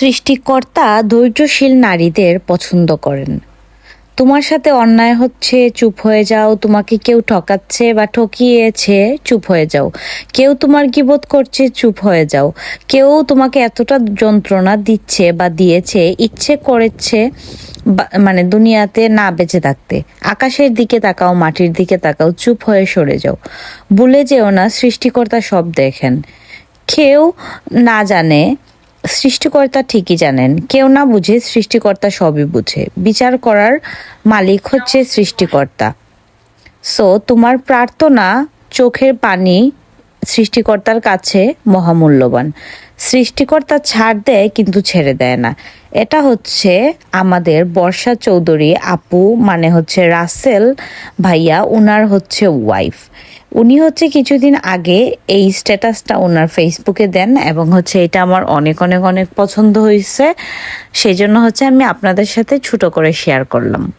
সৃষ্টিকর্তা ধৈর্যশীল নারীদের পছন্দ করেন। তোমার সাথে অন্যায় হচ্ছে, চুপ হয়ে যাও। তোমাকে কেউ ঠকাচ্ছে বা ঠকিয়েছে, চুপ হয়ে যাও। কেউ তোমার গীবত করছে, চুপ হয়ে যাও। কেউ তোমাকে এতটা যন্ত্রণা দিচ্ছে বা দিয়েছে, ইচ্ছে করেছে মানে দুনিয়াতে না বেঁচে থাকতে। আকাশের দিকে তাকাও, মাটির দিকে তাকাও, চুপ হয়ে সরে যাও। ভুলে যেও না, সৃষ্টিকর্তা সব দেখেন। কেউ না জানে, সৃষ্টিকর্তা ঠিকই জানেন। কেউ না বুঝে, সৃষ্টিকর্তা সবই বুঝে। বিচার করার মালিক হচ্ছে সৃষ্টিকর্তা। সো তোমার প্রার্থনা, চোখের পানি সৃষ্টিকর্তার কাছে মহামূল্যবান। সৃষ্টিকর্তা ছাড় দেয় কিন্তু ছেড়ে দেয় না। এটা হচ্ছে আমাদের বর্ষা চৌধুরী আপু, মানে হচ্ছে রাসেল ভাইয়া, উনার হচ্ছে ওয়াইফ। উনি হচ্ছে কিছুদিন আগে এই স্ট্যাটাসটা ওনার ফেসবুকে দেন এবং হচ্ছে এটা আমার অনেক অনেক অনেক পছন্দ হয়েছে। সেই জন্য হচ্ছে আমি আপনাদের সাথে ছোট করে শেয়ার করলাম।